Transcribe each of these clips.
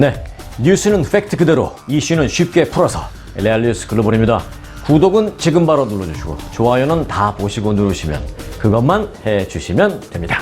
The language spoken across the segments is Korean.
네, 뉴스는 팩트 그대로, 이슈는 쉽게 풀어서 레알뉴스 글로벌입니다. 구독은 지금 바로 눌러주시고 좋아요는 다 보시고 누르시면 그것만 해주시면 됩니다.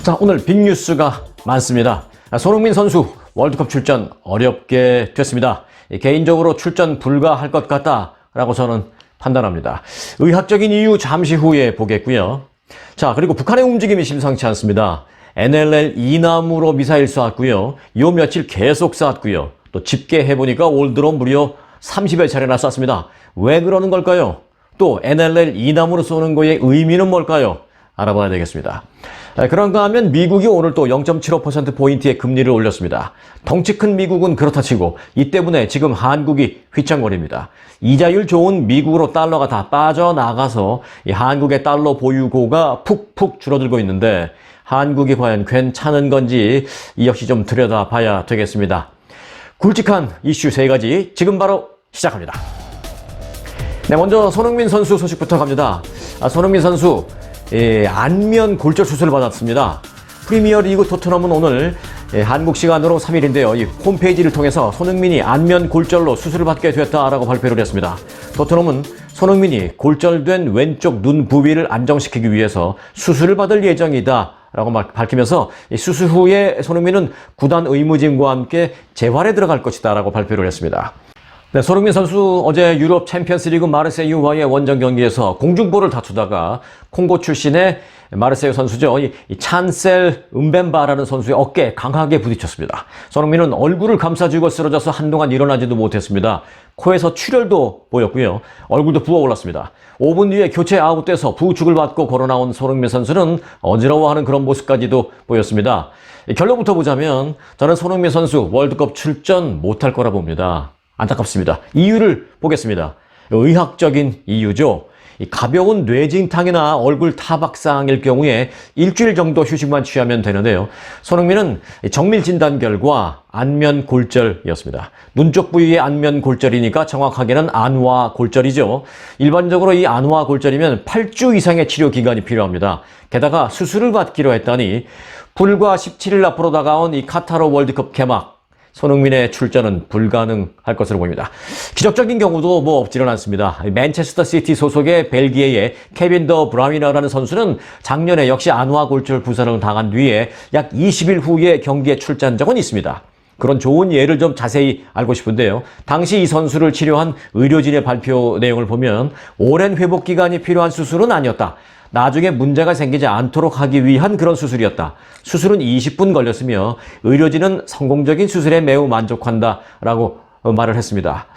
자, 오늘 빅뉴스가 많습니다. 손흥민 선수 월드컵 출전 어렵게 됐습니다. 개인적으로 출전 불가할 것 같다라고 저는 판단합니다. 의학적인 이유 잠시 후에 보겠고요. 자, 그리고 북한의 움직임이 심상치 않습니다. NLL 이남으로 미사일 쐈고요. 요 며칠 계속 쐈고요. 또 집계해보니까 올 들어 무려 30여 차례나 쐈습니다. 왜 그러는 걸까요? 또 NLL 이남으로 쏘는 거의 의미는 뭘까요? 알아봐야 되겠습니다. 그런가 하면 미국이 오늘 또 0.75%포인트의 금리를 올렸습니다. 덩치 큰 미국은 그렇다 치고 이 때문에 지금 한국이 휘청거립니다. 이자율 좋은 미국으로 달러가 다 빠져나가서 이 한국의 달러 보유고가 푹푹 줄어들고 있는데 한국이 과연 괜찮은 건지 이 역시 좀 들여다봐야 되겠습니다. 굵직한 이슈 3가지 지금 바로 시작합니다. 네, 먼저 손흥민 선수 소식부터 갑니다. 손흥민 선수 안면 골절 수술을 받았습니다. 프리미어리그 토트넘은 오늘 한국 시간으로 3일인데요. 이 홈페이지를 통해서 손흥민이 안면 골절로 수술을 받게 됐다라고 발표를 했습니다. 토트넘은 손흥민이 골절된 왼쪽 눈 부위를 안정시키기 위해서 수술을 받을 예정이다 라고 밝히면서 수술 후에 손흥민은 구단 의무진과 함께 재활에 들어갈 것이다 라고 발표를 했습니다. 네, 손흥민 선수 어제 유럽 챔피언스리그 마르세유와의 원정 경기에서 공중볼을 다투다가 콩고 출신의 마르세유 선수죠. 이 찬셀 은벤바라는 선수의 어깨에 강하게 부딪혔습니다. 손흥민은 얼굴을 감싸쥐고 쓰러져서 한동안 일어나지도 못했습니다. 코에서 출혈도 보였고요. 얼굴도 부어올랐습니다. 5분 뒤에 교체 아웃돼서 부축을 받고 걸어나온 손흥민 선수는 어지러워하는 그런 모습까지도 보였습니다. 결론부터 보자면 저는 손흥민 선수 월드컵 출전 못할 거라 봅니다. 안타깝습니다. 이유를 보겠습니다. 의학적인 이유죠. 가벼운 뇌진탕이나 얼굴 타박상일 경우에 일주일 정도 휴식만 취하면 되는데요. 손흥민은 정밀 진단 결과 안면 골절이었습니다. 눈 쪽 부위의 안면 골절이니까 정확하게는 안화 골절이죠. 일반적으로 이 안화 골절이면 8주 이상의 치료 기간이 필요합니다. 게다가 수술을 받기로 했다니 불과 17일 앞으로 다가온 이 카타르 월드컵 개막 손흥민의 출전은 불가능할 것으로 보입니다. 기적적인 경우도 없지는 않습니다. 맨체스터 시티 소속의 벨기에의 케빈 더 브라위너라는 선수는 작년에 역시 안화 골절 부상을 당한 뒤에 약 20일 후에 경기에 출전한 적은 있습니다. 그런 좋은 예를 좀 자세히 알고 싶은데요. 당시 이 선수를 치료한 의료진의 발표 내용을 보면 오랜 회복 기간이 필요한 수술은 아니었다. 나중에 문제가 생기지 않도록 하기 위한 그런 수술이었다. 수술은 20분 걸렸으며 의료진은 성공적인 수술에 매우 만족한다라고 말을 했습니다.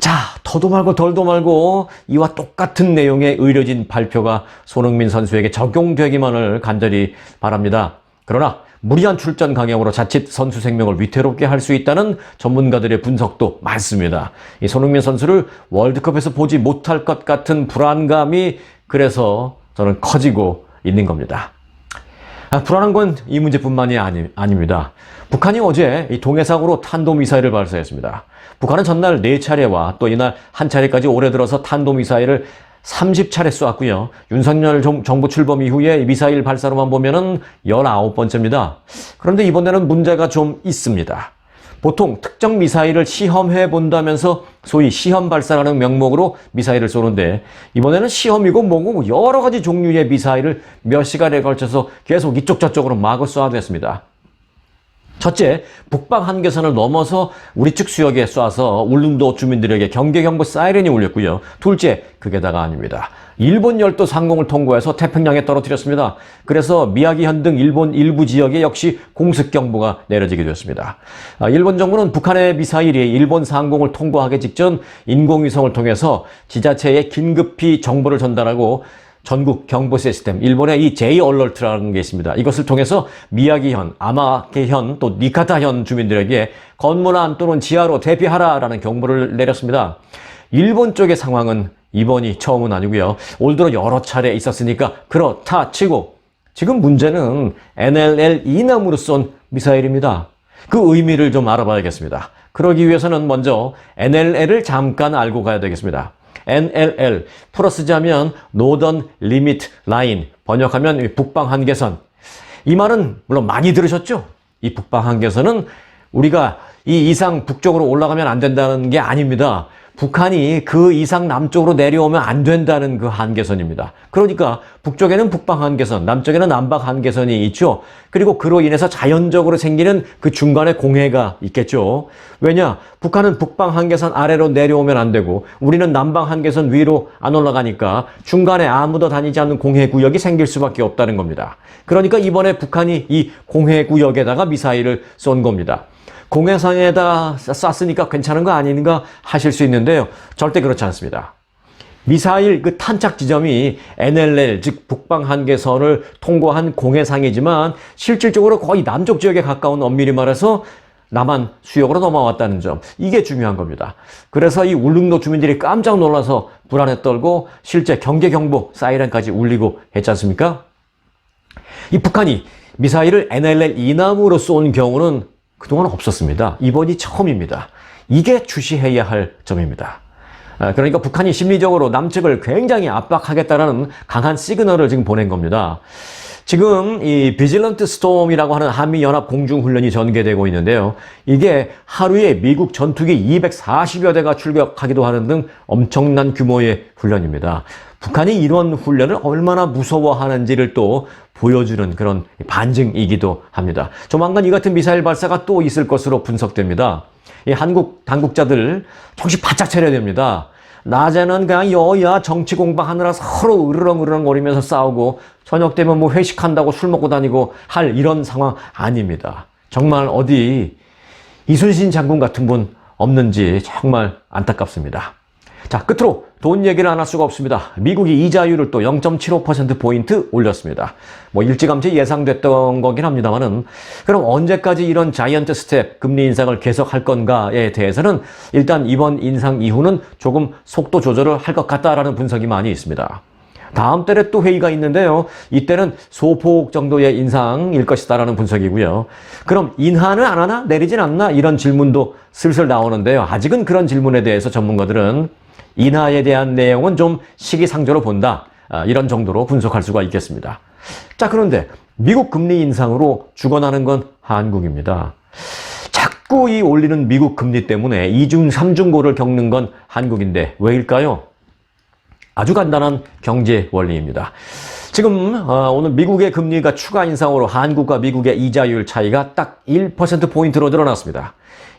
자, 더도 말고 덜도 말고 이와 똑같은 내용의 의료진 발표가 손흥민 선수에게 적용되기만을 간절히 바랍니다. 그러나 무리한 출전 강행으로 자칫 선수 생명을 위태롭게 할 수 있다는 전문가들의 분석도 많습니다. 이 손흥민 선수를 월드컵에서 보지 못할 것 같은 불안감이 그래서 저는 커지고 있는 겁니다. 불안한 건 이 문제뿐만이 아닙니다. 북한이 어제 이 동해상으로 탄도미사일을 발사했습니다. 북한은 전날 4차례와 또 이날 1차례까지 올해 들어서 탄도미사일을 30차례 쏘았고요. 윤석열 정부 출범 이후에 미사일 발사로만 보면은 19번째입니다. 그런데 이번에는 문제가 좀 있습니다. 보통 특정 미사일을 시험해 본다면서 소위 시험 발사라는 명목으로 미사일을 쏘는데 이번에는 시험이고 뭐고 여러 가지 종류의 미사일을 몇 시간에 걸쳐서 계속 이쪽 저쪽으로 마구 쏘아댔습니다. 첫째, 북방 한계선을 넘어서 우리 측 수역에 쏴서 울릉도 주민들에게 경계경보 사이렌이 울렸고요. 둘째, 그게 다가 아닙니다. 일본 열도 상공을 통과해서 태평양에 떨어뜨렸습니다. 그래서 미야기현 등 일본 일부 지역에 역시 공습경보가 내려지게 되었습니다. 일본 정부는 북한의 미사일이 일본 상공을 통과하기 직전 인공위성을 통해서 지자체에 긴급히 정보를 전달하고 전국 경보 시스템, 일본의 이 J-얼러트라는 게 있습니다. 이것을 통해서 미야기현, 아마케현, 또 니카타현 주민들에게 건물 안 또는 지하로 대피하라라는 경보를 내렸습니다. 일본 쪽의 상황은 이번이 처음은 아니고요. 올 들어 여러 차례 있었으니까 그렇다 치고 지금 문제는 NLL 이남으로 쏜 미사일입니다. 그 의미를 좀 알아봐야겠습니다. 그러기 위해서는 먼저 NLL을 잠깐 알고 가야 되겠습니다. NLL, 풀어 쓰자면 Northern Limit Line, 번역하면 북방 한계선. 이 말은 물론 많이 들으셨죠? 이 북방 한계선은 우리가 이 이상 북쪽으로 올라가면 안 된다는 게 아닙니다. 북한이 그 이상 남쪽으로 내려오면 안 된다는 그 한계선입니다. 그러니까 북쪽에는 북방 한계선, 남쪽에는 남방 한계선이 있죠. 그리고 그로 인해서 자연적으로 생기는 그 중간에 공해가 있겠죠. 왜냐? 북한은 북방 한계선 아래로 내려오면 안 되고 우리는 남방 한계선 위로 안 올라가니까 중간에 아무도 다니지 않는 공해 구역이 생길 수밖에 없다는 겁니다. 그러니까 이번에 북한이 이 공해 구역에다가 미사일을 쏜 겁니다. 공해상에다 쐈으니까 괜찮은 거 아닌가 하실 수 있는데요. 절대 그렇지 않습니다. 미사일 그 탄착 지점이 NLL, 즉 북방 한계선을 통과한 공해상이지만 실질적으로 거의 남쪽 지역에 가까운, 엄밀히 말해서 남한 수역으로 넘어왔다는 점, 이게 중요한 겁니다. 그래서 이 울릉도 주민들이 깜짝 놀라서 불안에 떨고 실제 경계경보 사이렌까지 울리고 했지 않습니까? 이 북한이 미사일을 NLL 이남으로 쏜 경우는 그동안 없었습니다. 이번이 처음입니다. 이게 주시해야 할 점입니다. 그러니까 북한이 심리적으로 남측을 굉장히 압박하겠다는 강한 시그널을 지금 보낸 겁니다. 지금 이 비질런트 스톰이라고 하는 한미연합 공중훈련이 전개되고 있는데요. 이게 하루에 미국 전투기 240여 대가 출격하기도 하는 등 엄청난 규모의 훈련입니다. 북한이 이런 훈련을 얼마나 무서워하는지를 또 보여주는 그런 반증이기도 합니다. 조만간 이 같은 미사일 발사가 또 있을 것으로 분석됩니다. 이 한국 당국자들 정신 바짝 차려야 됩니다. 낮에는 그냥 여야 정치 공방하느라 서로 으르렁으르렁거리면서 싸우고 저녁 되면 뭐 회식한다고 술 먹고 다니고 할 이런 상황 아닙니다. 정말 어디 이순신 장군 같은 분 없는지 정말 안타깝습니다. 자, 끝으로 돈 얘기를 안 할 수가 없습니다. 미국이 이자율을 또 0.75%포인트 올렸습니다. 뭐 일찌감치 예상됐던 거긴 합니다만은, 그럼 언제까지 이런 자이언트 스텝 금리 인상을 계속할 건가에 대해서는 일단 이번 인상 이후는 조금 속도 조절을 할 것 같다라는 분석이 많이 있습니다. 다음 달에 또 회의가 있는데요. 이때는 소폭 정도의 인상일 것이다라는 분석이고요. 그럼 인하는 안 하나? 내리진 않나? 이런 질문도 슬슬 나오는데요. 아직은 그런 질문에 대해서 전문가들은 인하에 대한 내용은 좀 시기상조로 본다, 이런 정도로 분석할 수가 있겠습니다. 자, 그런데 미국 금리 인상으로 죽어나는 건 한국입니다. 자꾸 이 올리는 미국 금리 때문에 이중 삼중고를 겪는 건 한국인데 왜일까요? 아주 간단한 경제 원리입니다. 지금 오늘 미국의 금리가 추가 인상으로 한국과 미국의 이자율 차이가 딱 1%포인트로 늘어났습니다.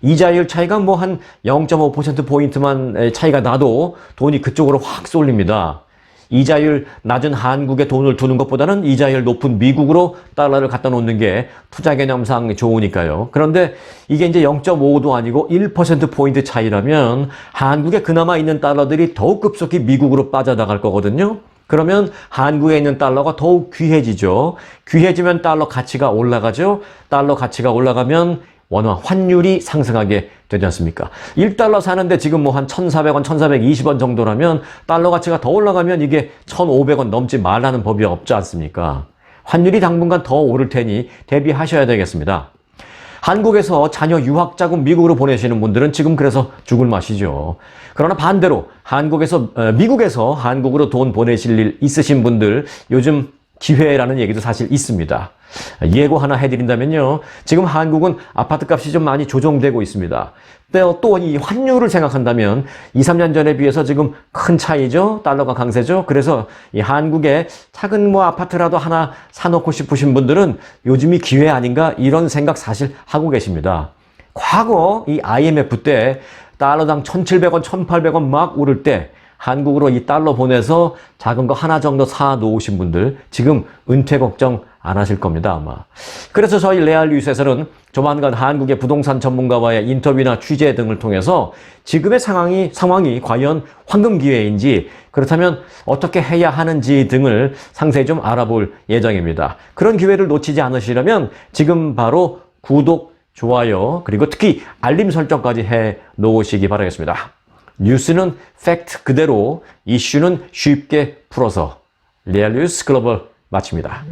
이자율 차이가 뭐 한 0.5%포인트만 차이가 나도 돈이 그쪽으로 확 쏠립니다. 이자율 낮은 한국에 돈을 두는 것보다는 이자율 높은 미국으로 달러를 갖다 놓는 게 투자 개념상 좋으니까요. 그런데 이게 이제 0.5도 아니고 1%포인트 차이라면 한국에 그나마 있는 달러들이 더욱 급속히 미국으로 빠져나갈 거거든요. 그러면 한국에 있는 달러가 더욱 귀해지죠. 귀해지면 달러 가치가 올라가죠. 달러 가치가 올라가면 원화 환율이 상승하게 되지 않습니까? 1달러 사는데 지금 뭐 한 1,400원, 1,420원 정도라면 달러 가치가 더 올라가면 이게 1,500원 넘지 말라는 법이 없지 않습니까? 환율이 당분간 더 오를 테니 대비하셔야 되겠습니다. 한국에서 자녀 유학 자금 미국으로 보내시는 분들은 지금 그래서 죽을 맛이죠. 그러나 반대로 미국에서 한국으로 돈 보내실 일 있으신 분들 요즘 기회라는 얘기도 사실 있습니다. 예고 하나 해드린다면요. 지금 한국은 아파트 값이 좀 많이 조정되고 있습니다. 또 이 환율을 생각한다면 2, 3년 전에 비해서 지금 큰 차이죠. 달러가 강세죠. 그래서 이 한국에 작은 뭐 아파트라도 하나 사놓고 싶으신 분들은 요즘이 기회 아닌가 이런 생각 사실 하고 계십니다. 과거 이 IMF 때 달러당 1,700원, 1,800원 막 오를 때 한국으로 이 달러 보내서 작은 거 하나 정도 사 놓으신 분들 지금 은퇴 걱정 안 하실 겁니다, 아마. 그래서 저희 레알뉴스에서는 조만간 한국의 부동산 전문가와의 인터뷰나 취재 등을 통해서 지금의 상황이 과연 황금 기회인지, 그렇다면 어떻게 해야 하는지 등을 상세히 좀 알아볼 예정입니다. 그런 기회를 놓치지 않으시려면 지금 바로 구독, 좋아요, 그리고 특히 알림 설정까지 해 놓으시기 바라겠습니다. 뉴스는 팩트 그대로, 이슈는 쉽게 풀어서. 레알뉴스 글로벌 마칩니다.